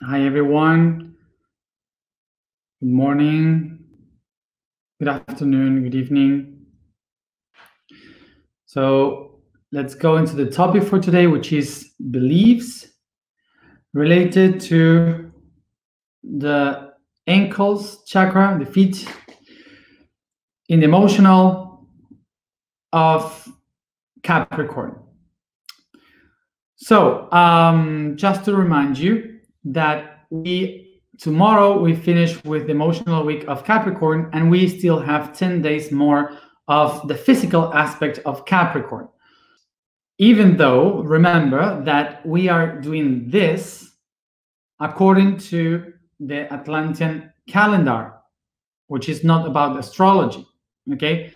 Hi, everyone. Good morning, good afternoon, good evening. So let's go into the topic for today, which is beliefs related to the ankles chakra, the feet, in the emotional of Capricorn. So just to remind you that tomorrow we finish with the emotional week of Capricorn, and we still have 10 days more of the physical aspect of Capricorn. Even though, remember that we are doing this according to the Atlantean calendar, which is not about astrology, okay?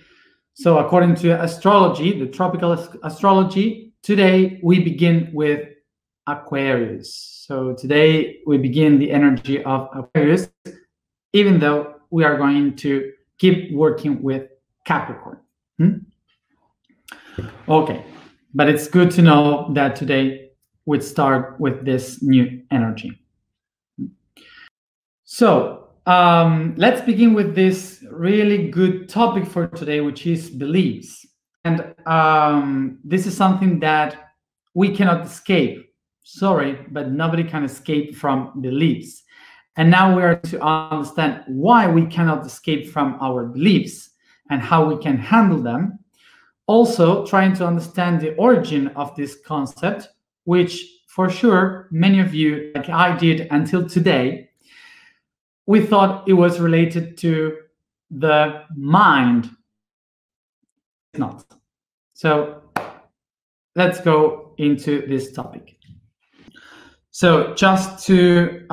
So according to astrology, the tropical astrology, today we begin with Aquarius. So today we begin the energy of Aquarius, even though we are going to keep working with Capricorn. Okay, but it's good to know that today we start with this new energy. So let's begin with this really good topic for today, which is beliefs. And this is something that we cannot escape. Sorry, but nobody can escape from beliefs. And now we are to understand why we cannot escape from our beliefs and how we can handle them. Also, trying to understand the origin of this concept, which for sure many of you, like I did until today, we thought it was related to the mind. It's not. So let's go into this topic. So just to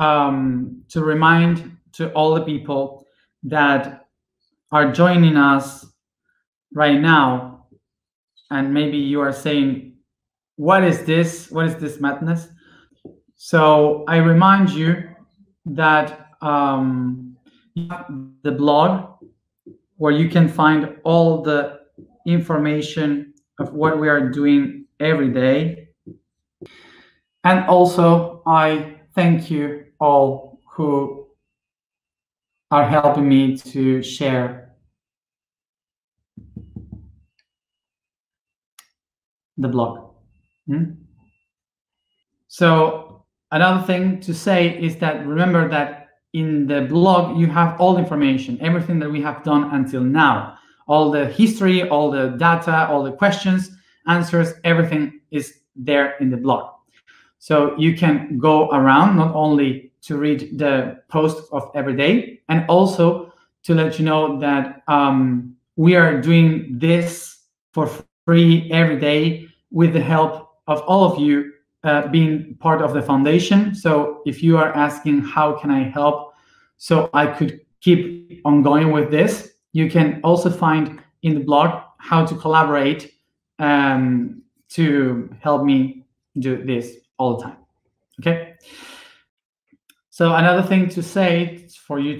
remind to all the people that are joining us right now, and maybe you are saying, what is this? What is this madness? So I remind you that you have the blog where you can find all the information of what we are doing every day. And also, I thank you all who are helping me to share the blog. So another thing to say is that remember that in the blog you have all information, everything that we have done until now, all the history, all the data, all the questions, answers, everything is there in the blog. So you can go around not only to read the posts of every day, and also to let you know that we are doing this for free every day with the help of all of you being part of the foundation. So if you are asking how can I help so I could keep on going with this, you can also find in the blog how to collaborate to help me do this all the time. Okay. So another thing to say for you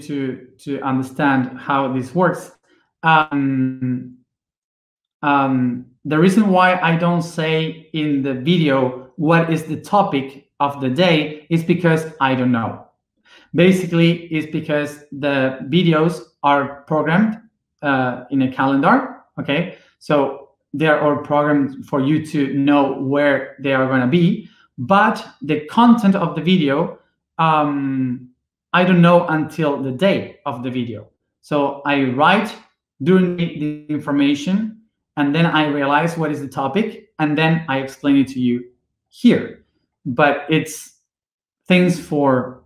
to understand how this works. The reason why I don't say in the video what is the topic of the day is because I don't know. Basically, it's because the videos are programmed in a calendar. Okay, so they are all programmed for you to know where they are going to be. But the content of the video, I don't know until the day of the video. So I write during the information, and then I realize what is the topic, and then I explain it to you here. But it's things for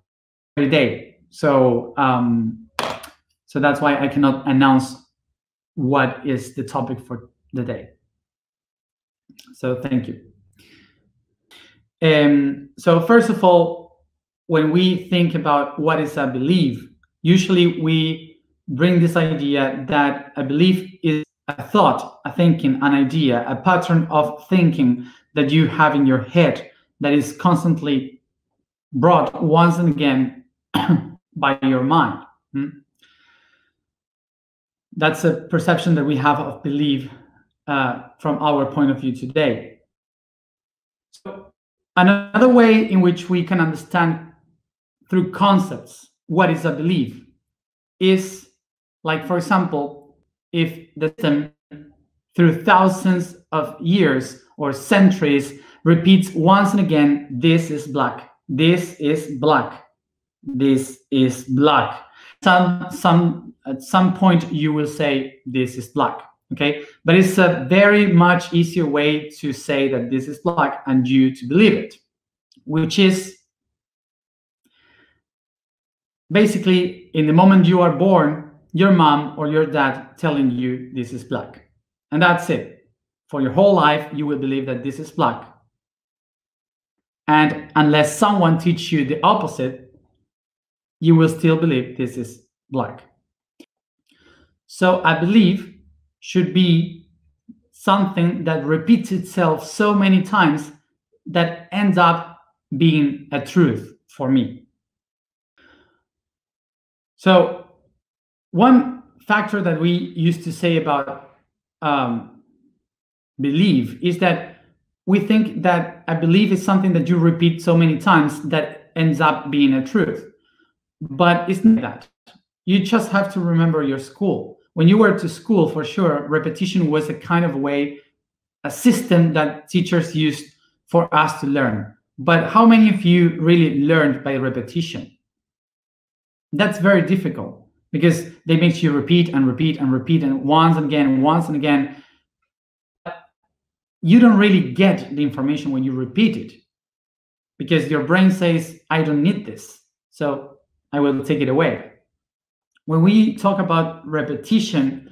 every day. So so that's why I cannot announce what is the topic for the day. So thank you. So first of all, when we think about what is a belief, usually we bring this idea that a belief is a thought, a thinking, an idea, a pattern of thinking that you have in your head that is constantly brought once and again by your mind. That's a perception that we have of belief from our point of view today. So another way in which we can understand through concepts. What is a belief? Is like, for example, if the system through thousands of years or centuries repeats once and again, this is black, this is black, this is black. At some point you will say this is black, okay? But it's a very much easier way to say that this is black and you to believe it, which is basically in the moment you are born, your mom or your dad telling you this is black. And that's it. For your whole life, you will believe that this is black. And unless someone teaches you the opposite, you will still believe this is black. So I believe should be something that repeats itself so many times that ends up being a truth for me. So one factor that we used to say about belief is that we think that a belief is something that you repeat so many times that ends up being a truth. But it's not that. You just have to remember your school. When you were to school, for sure, repetition was a kind of way, a system that teachers used for us to learn. But how many of you really learned by repetition? That's very difficult because they make you repeat and repeat and repeat and once and again. You don't really get the information when you repeat it because your brain says, I don't need this, so I will take it away. When we talk about repetition,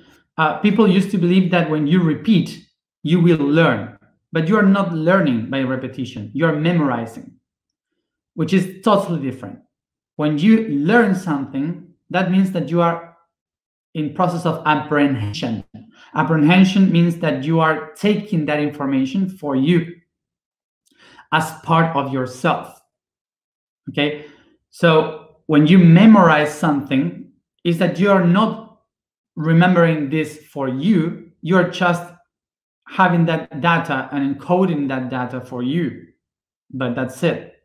people used to believe that when you repeat, you will learn, but you are not learning by repetition, you are memorizing, which is totally different. When you learn something, that means that you are in process of apprehension. Apprehension means that you are taking that information for you as part of yourself. Okay, so when you memorize something, is that you are not remembering this for you, you are just having that data and encoding that data for you, but that's it.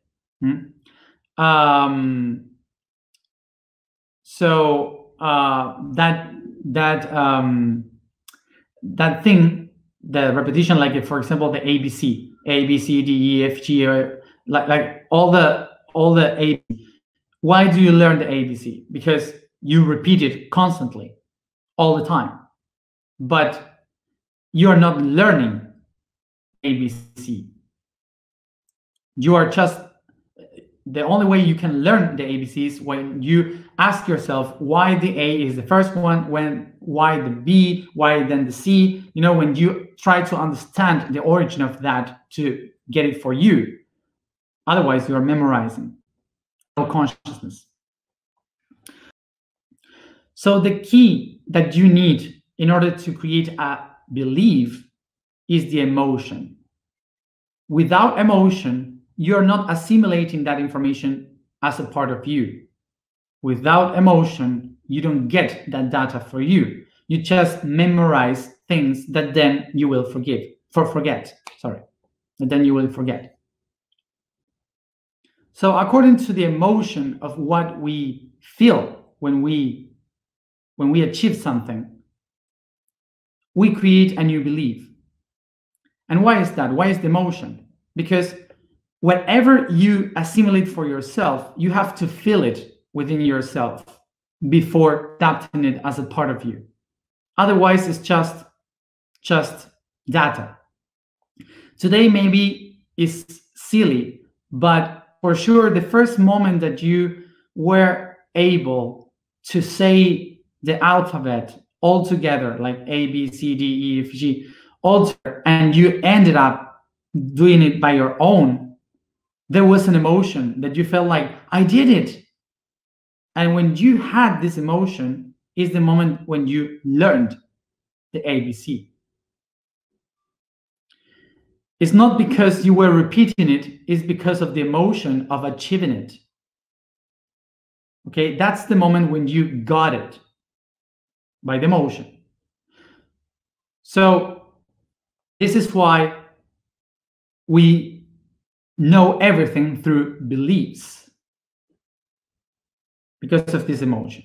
So that thing, the repetition, like for example, the ABC, A, B, C, D, E, F, G, or like all the A. Why do you learn the ABC? Because you repeat it constantly, all the time. But you are not learning ABC. You are just, the only way you can learn the ABCs when you ask yourself why the A is the first one, why the B, why then the C, you know, when you try to understand the origin of that to get it for you. Otherwise, you are memorizing consciousness. So the key that you need in order to create a belief is the emotion. Without emotion, you're not assimilating that information as a part of you. Without emotion, you don't get that data for you. You just memorize things that then you will forget. And then you will forget. So according to the emotion of what we feel when we achieve something, we create a new belief. And why is that? Why is the emotion? Because whatever you assimilate for yourself, you have to feel it within yourself before adapting it as a part of you. Otherwise, it's just data. Today maybe is silly, but for sure, the first moment that you were able to say the alphabet all together, like A, B, C, D, E, F, G, all together, and you ended up doing it by your own, there was an emotion that you felt like, I did it. And when you had this emotion is the moment when you learned the ABC. It's not because you were repeating it, it's because of the emotion of achieving it. Okay, that's the moment when you got it by the emotion. So this is why we know everything through beliefs. because of this emotion.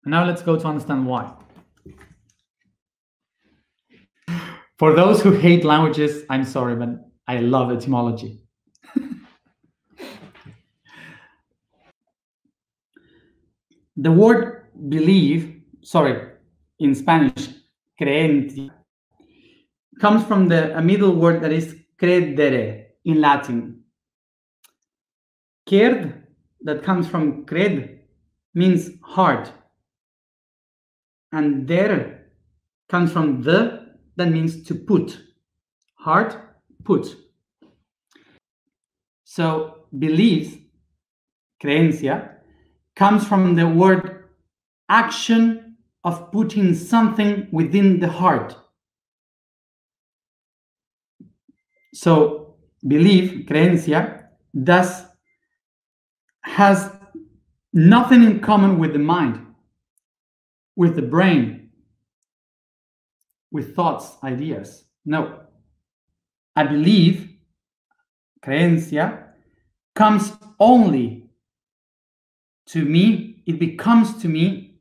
And now let's go to understand why. For those who hate languages, I'm sorry, but I love etymology. The word believe, in Spanish, creencia, comes from a middle word that is credere in Latin. Cred, that comes from cred, means heart. And der comes from the, that means to put. Heart, put. So beliefs, creencia, comes from the word action of putting something within the heart. So belief, creencia, thus has nothing in common with the mind, with the brain, with thoughts, ideas. No. I believe, creencia, comes only to me, it becomes to me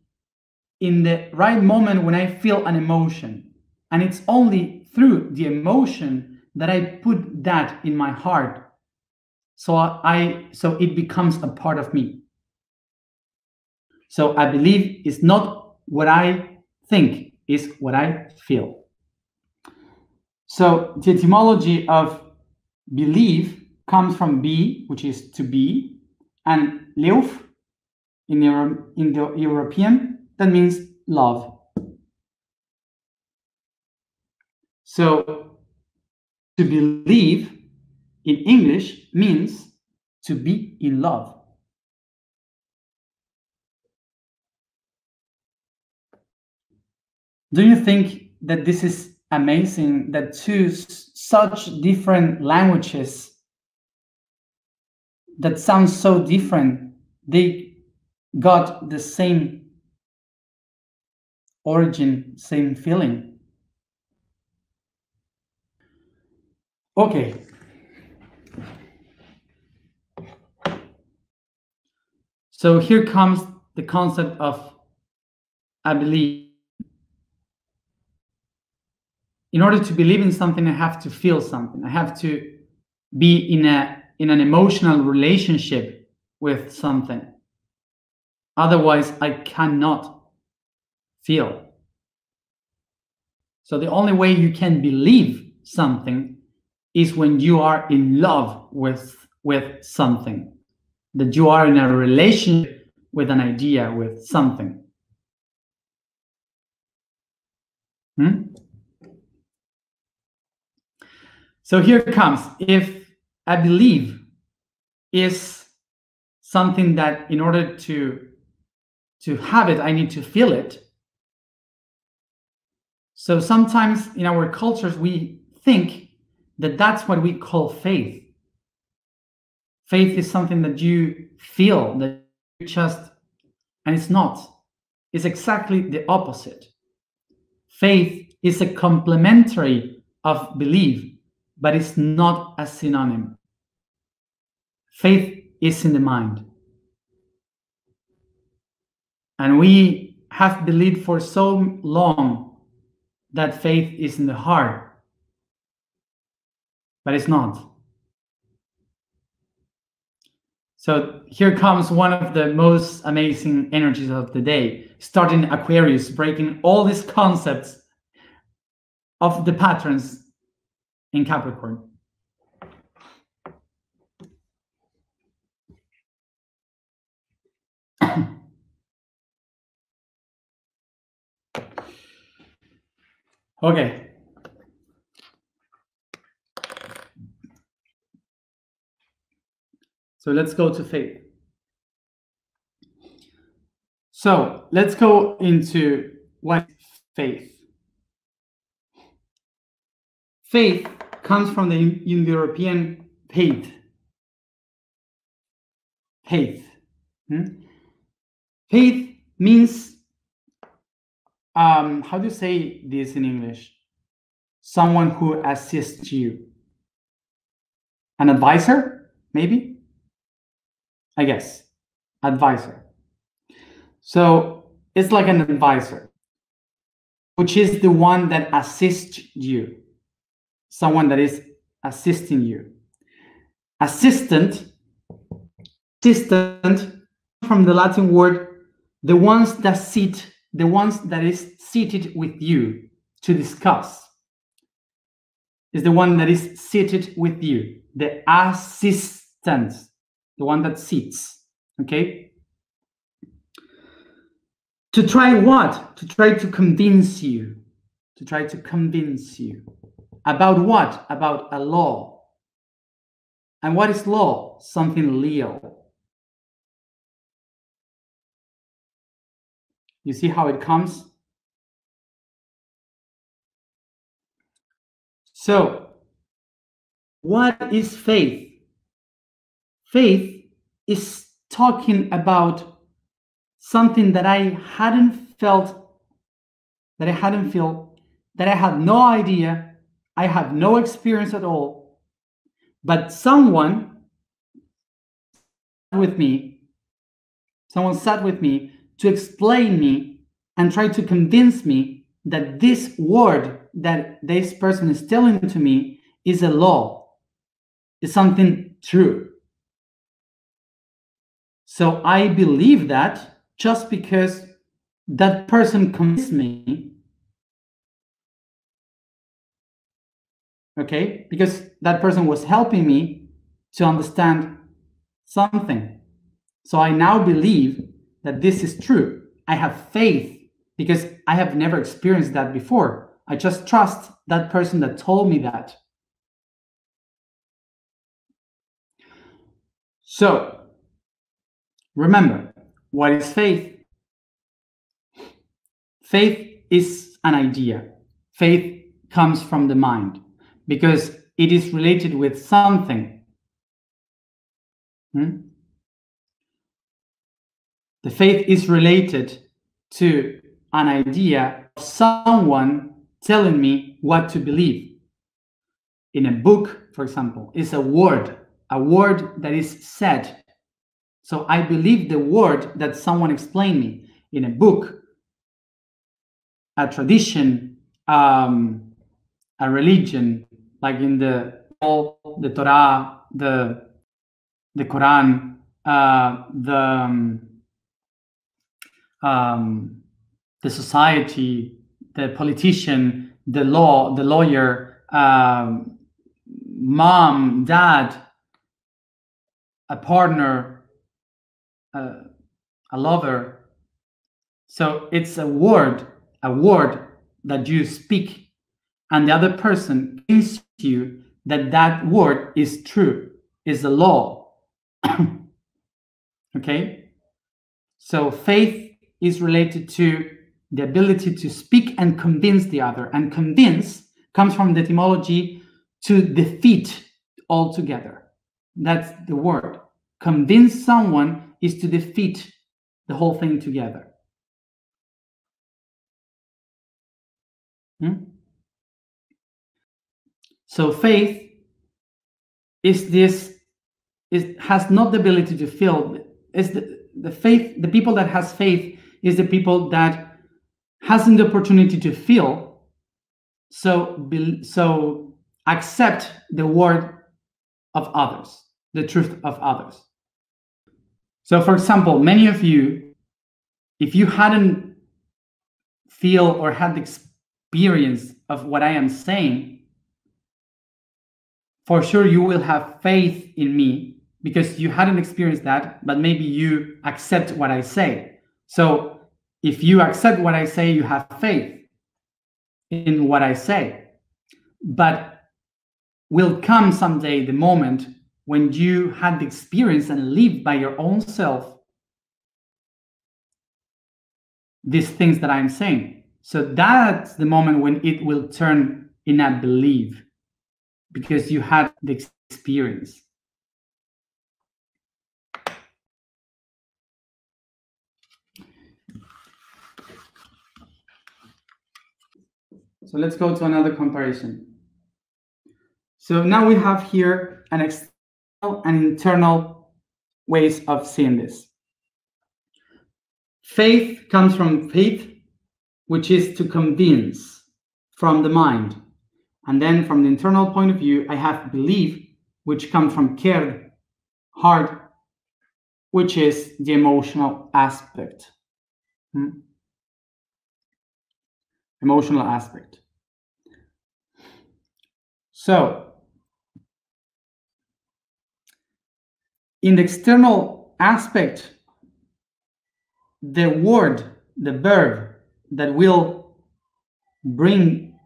in the right moment when I feel an emotion. And it's only through the emotion that I put that in my heart. So it becomes a part of me. So I believe is not what I think, is what I feel. So the etymology of believe comes from be, which is to be, and leuf in the European, that means love. So to believe in English means to be in love. Do you think that this is amazing that two such different languages that sound so different, they got the same origin, same feeling? Okay. So here comes the concept of I believe. In order to believe in something, I have to feel something. I have to be in an emotional relationship with something. Otherwise, I cannot feel. So the only way you can believe something is when you are in love with something, that you are in a relationship with an idea, with something. So here it comes. If I believe is something that in order to have it, I need to feel it. So sometimes in our cultures, we think that that's what we call faith. Faith is something that you feel, that you just, and it's not. It's exactly the opposite. Faith is a complementary of belief, but it's not a synonym. Faith is in the mind. And we have believed for so long that faith is in the heart, but it's not. So here comes one of the most amazing energies of the day, starting Aquarius, breaking all these concepts of the patterns in Capricorn. Okay. So let's go to faith. So let's go into what is faith. Faith comes from the Indo-European faith. Faith. Faith means, how do you say this in English? Someone who assists you. An advisor, maybe? I guess. Advisor. So it's like an advisor, which is the one that assists you, someone that is assisting you. Assistant from the Latin word, the ones that is seated with you to discuss, is the one that is seated with you. The assistant, the one that sits, okay? To try what? To try to convince you. To try to convince you. About what? About a law. And what is law? Something legal. You see how it comes? So, what is faith? Faith is talking about something that I hadn't felt, that I had no idea, I had no experience at all, but someone sat with me to explain me and try to convince me that this word that this person is telling to me is a law, is something true. So I believe that just because that person convinced me, okay, because that person was helping me to understand something. So I now believe that this is true. I have faith because I have never experienced that before. I just trust that person that told me that. So remember, what is faith? Faith is an idea. Faith comes from the mind because it is related with something. The faith is related to an idea of someone telling me what to believe. In a book, for example, is a word that is said. So I believe the word that someone explained me. In a book, a tradition, a religion, like in the Torah, the Quran, the society, the politician, the law, the lawyer, mom, dad, a partner, a lover. So it's a word that you speak, and the other person convinces you that that word is true, is a law. Okay? So faith is related to the ability to speak and convince the other. And convince comes from the etymology to defeat altogether. That's the word. Convince someone is to defeat the whole thing together. So faith has not the ability to feel. Is the faith, the people that has faith is the people that hasn't the opportunity to feel, so accept the word of others, the truth of others. So for example, many of you, if you hadn't feel or had the experience of what I am saying, for sure you will have faith in me because you hadn't experienced that, but maybe you accept what I say. So if you accept what I say, you have faith in what I say. But will come someday the moment when you had the experience and live by your own self these things that I'm saying. So that's the moment when it will turn in a belief, because you had the experience. So let's go to another comparison. So now we have here an external and internal ways of seeing this. Faith comes from faith, which is to convince from the mind. And then from the internal point of view, I have belief, which comes from care, heart, which is the emotional aspect. Emotional aspect. So, in the external aspect, the word, the verb that will bring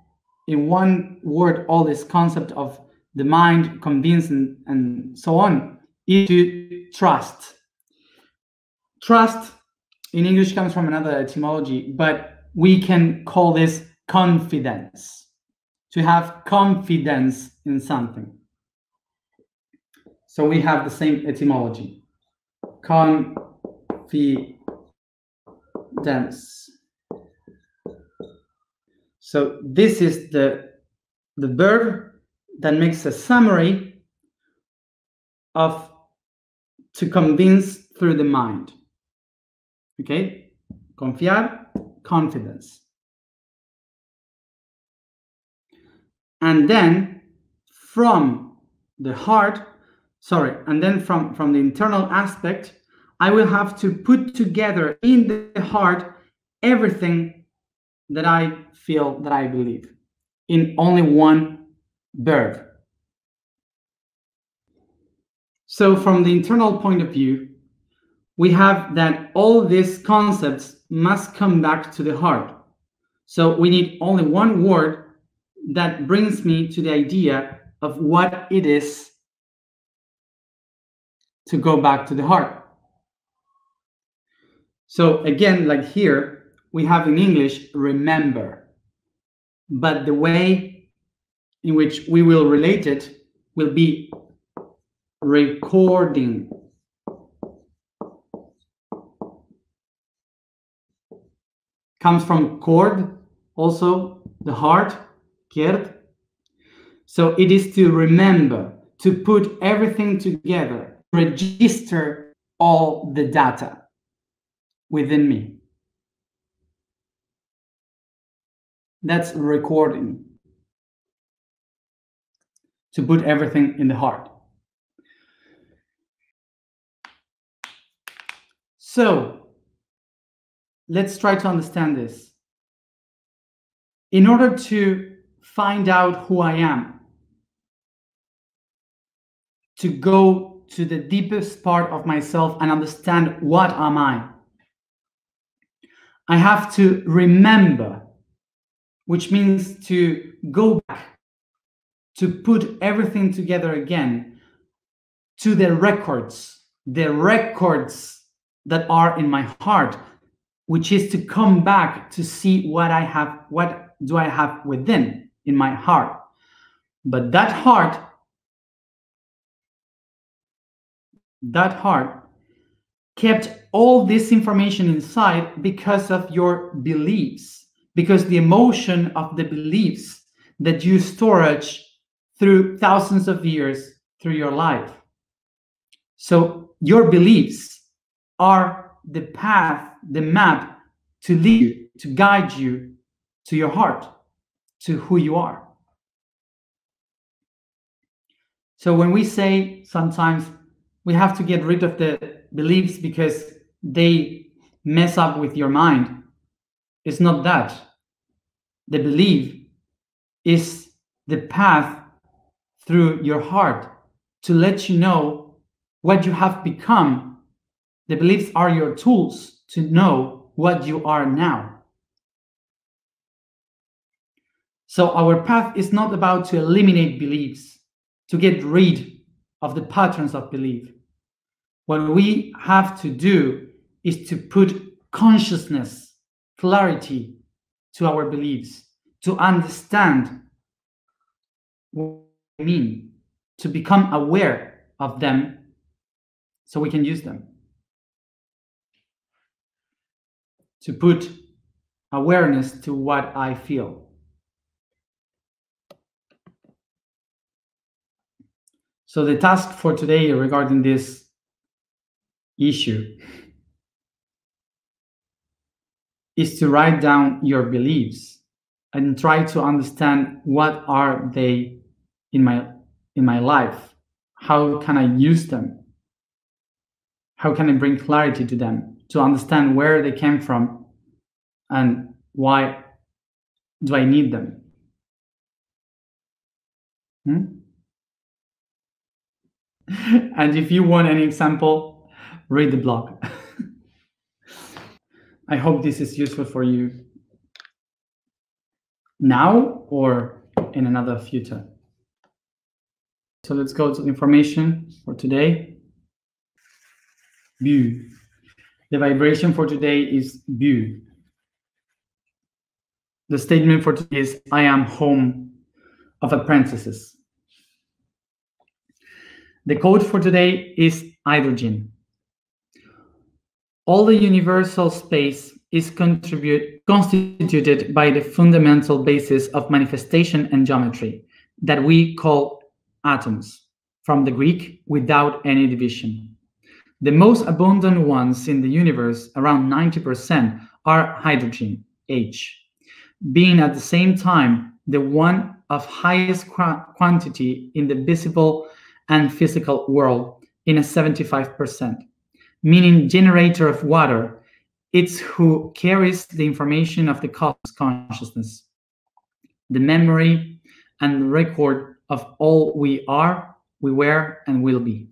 in one word all this concept of the mind, convince, and so on, is to trust. Trust in English comes from another etymology, but we can call this confidence. To have confidence in something. So we have the same etymology. Confidence. So this is the verb that makes a summary of to convince through the mind. Okay? Confiar, confidence. And then from the heart, and then from the internal aspect, I will have to put together in the heart everything that I feel, that I believe, in only one verb. So from the internal point of view, we have that all these concepts must come back to the heart. So we need only one word that brings me to the idea of what it is to go back to the heart. So again, like here, we have in English, remember. But the way in which we will relate it will be recording. Comes from cord, also the heart, kerd. So it is to remember, to put everything together, register all the data within me. That's recording. To put everything in the heart. So let's try to understand this. In order to find out who I am, to go to the deepest part of myself and understand what am I have to remember, which means to go back, to put everything together again, to the records that are in my heart, which is to come back to see what I have, what do I have within in my heart. But that heart kept all this information inside because of your beliefs, because the emotion of the beliefs that you storage through thousands of years through your life. So your beliefs are the path, the map to lead you, to guide you to your heart, to who you are. So when we say sometimes we have to get rid of the beliefs because they mess up with your mind, it's not that. The belief is the path through your heart to let you know what you have become. The beliefs are your tools to know what you are now. So our path is not about to eliminate beliefs, to get rid of the patterns of belief. What we have to do is to put consciousness, clarity to our beliefs, to understand what they mean, to become aware of them so we can use them. To put awareness to what I feel. So the task for today regarding this issue is to write down your beliefs and try to understand what are they in my life. How can I use them? How can I bring clarity to them to understand where they came from and why do I need them? Hmm? And if you want any example, read the blog. I hope this is useful for you now or in another future. So let's go to the information for today. Bu. The vibration for today is Bu. The statement for today is I am home of apprentices. The code for today is hydrogen. All the universal space is constituted by the fundamental basis of manifestation and geometry that we call atoms, from the Greek, without any division. The most abundant ones in the universe, around 90%, are hydrogen, H, being at the same time the one of highest quantity in the visible and physical world, in a 75%. Meaning generator of water, it's who carries the information of the cosmos consciousness, the memory and the record of all we are, we were, and will be.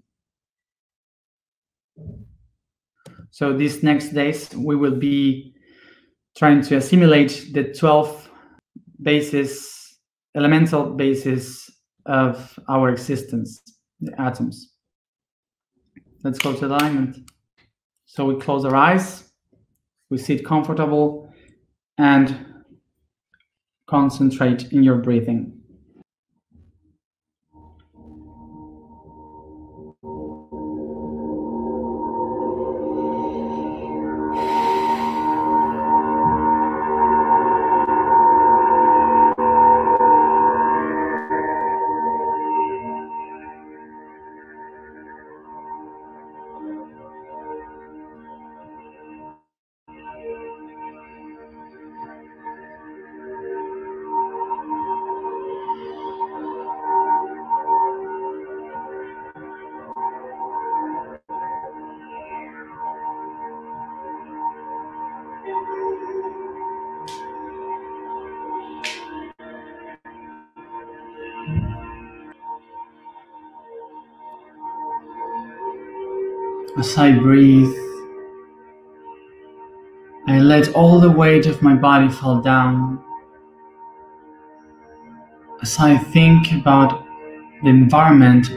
So these next days, we will be trying to assimilate the 12 bases, elemental bases of our existence, the atoms. Let's go to alignment. So we close our eyes, we sit comfortable, and concentrate in your breathing. As I breathe, I let all the weight of my body fall down. As I think about the environment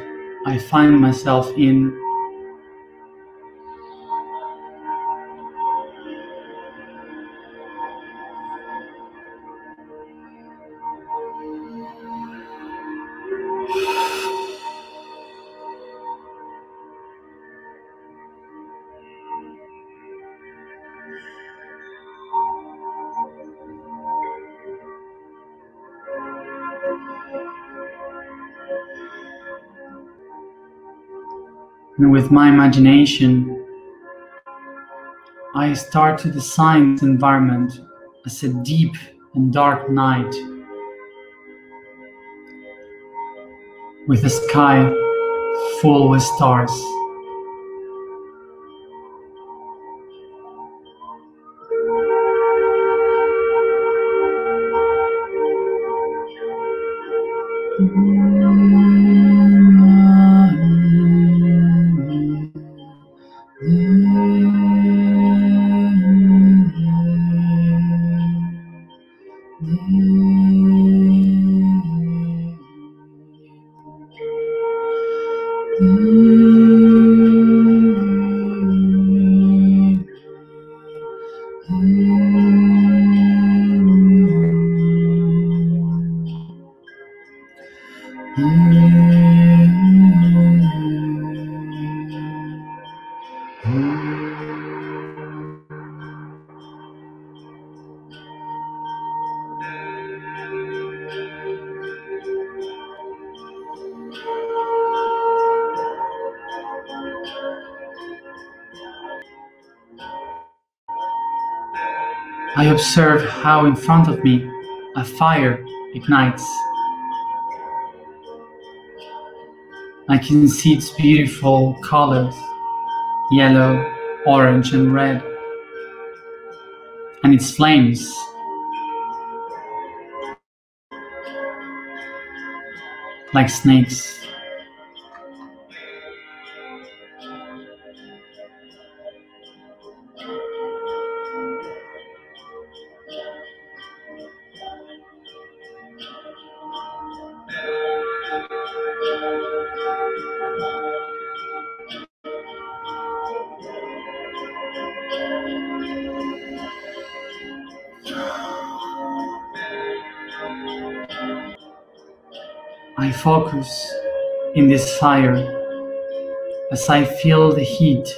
I find myself in, and with my imagination, I start to design this environment as a deep and dark night with a sky full with stars. I observe how in front of me a fire ignites. I can see its beautiful colors, yellow, orange, and red, and its flames like snakes. I focus in this fire as I feel the heat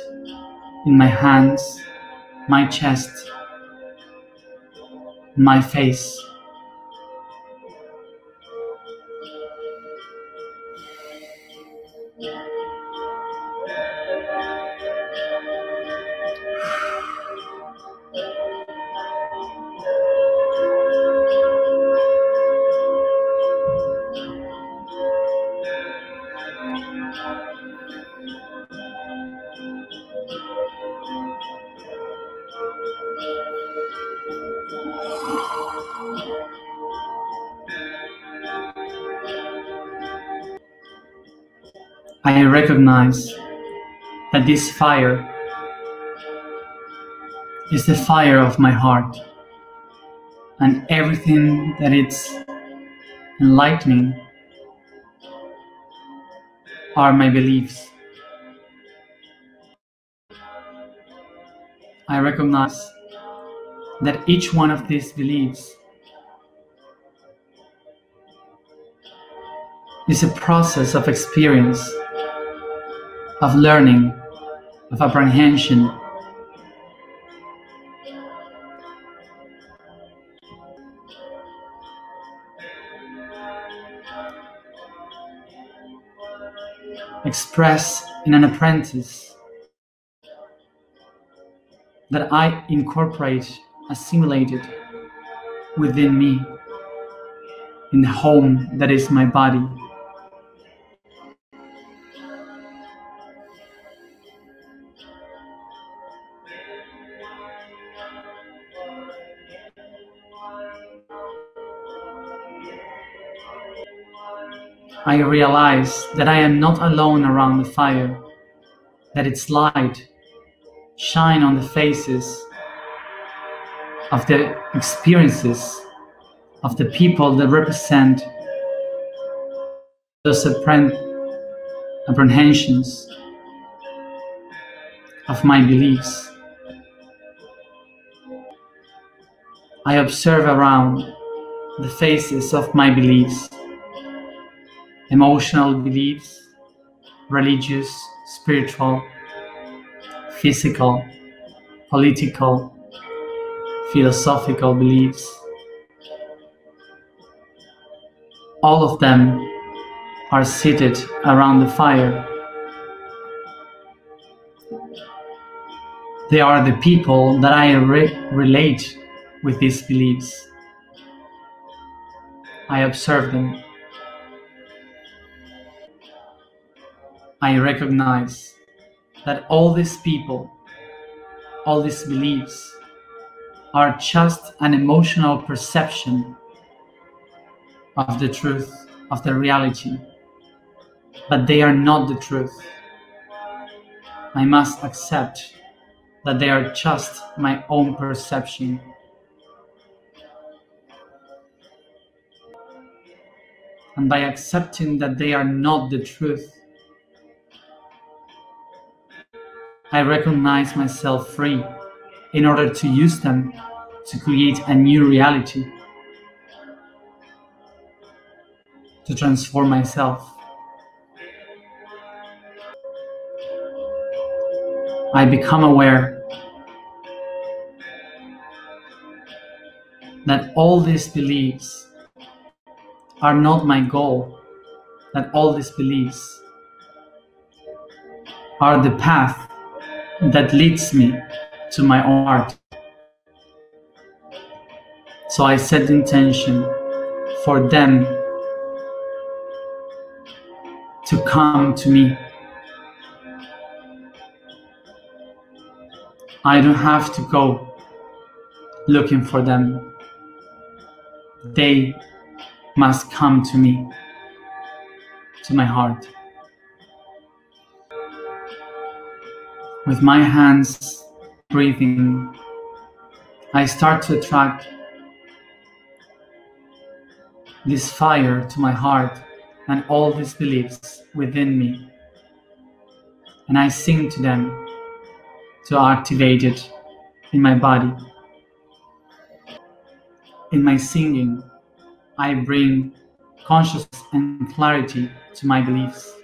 in my hands, my chest, my face. I recognize that this fire is the fire of my heart, and everything that it's enlightening are my beliefs. I recognize that each one of these beliefs is a process of experience, of learning, of apprehension. Expressed in an apprentice that I incorporate, assimilated within me, in the home that is my body. I realize that I am not alone around the fire, that its light shine on the faces of the experiences of the people that represent those apprehensions of my beliefs. I observe around the faces of my beliefs, emotional beliefs, religious, spiritual, physical, political, philosophical beliefs. All of them are seated around the fire. They are the people that I relate with these beliefs. I observe them. I recognize that all these people, all these beliefs, are just an emotional perception of the truth, of the reality, but they are not the truth. I must accept that they are just my own perception. And by accepting that they are not the truth, I recognize myself free in order to use them to create a new reality, to transform myself. I become aware that all these beliefs are not my goal, that all these beliefs are the path that leads me to my own heart. So I set the intention for them to come to me. I don't have to go looking for them. They must come to me, to my heart. With my hands breathing, I start to attract this fire to my heart and all these beliefs within me. And I sing to them to activate it in my body. In my singing, I bring consciousness and clarity to my beliefs.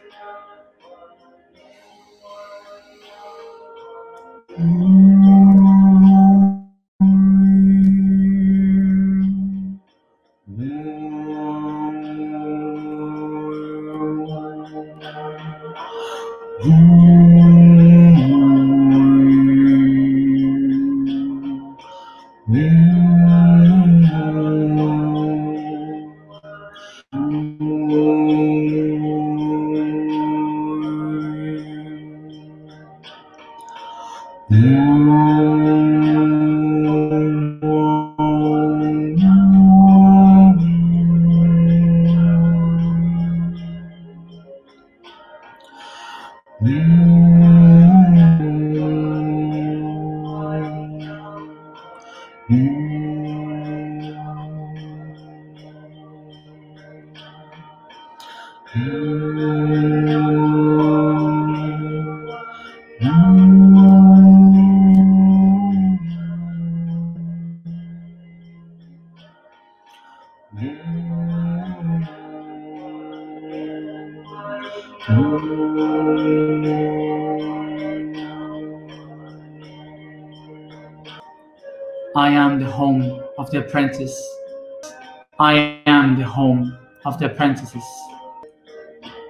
I am the home of the apprentice. I am the home of the apprentices.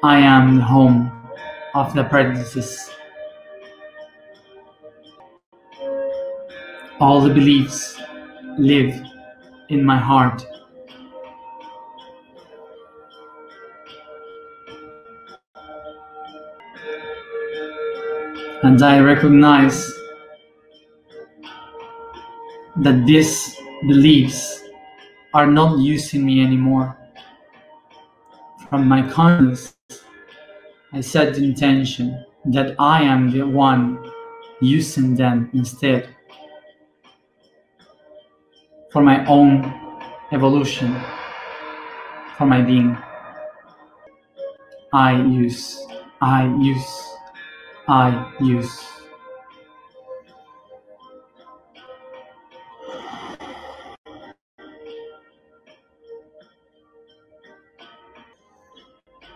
I am the home of the apprentices. All the beliefs live in my heart. And I recognize that these beliefs are not using me anymore. From my consciousness, I set the intention that I am the one using them instead for my own evolution, for my being. I use.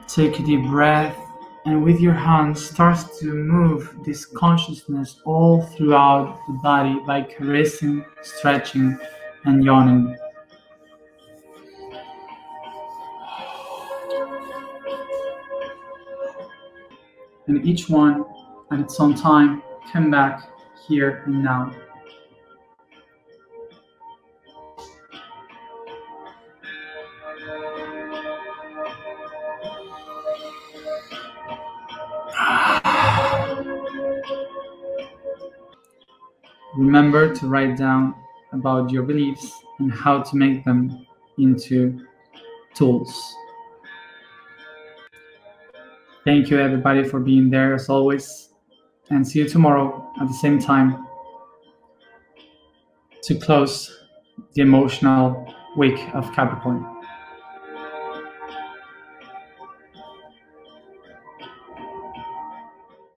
Take a deep breath, and with your hands start to move this consciousness all throughout the body by caressing, stretching, and yawning. And each one at its own time, come back here and now. Remember to write down about your beliefs and how to make them into tools. Thank you everybody for being there as always, and see you tomorrow at the same time to close the emotional week of Capricorn.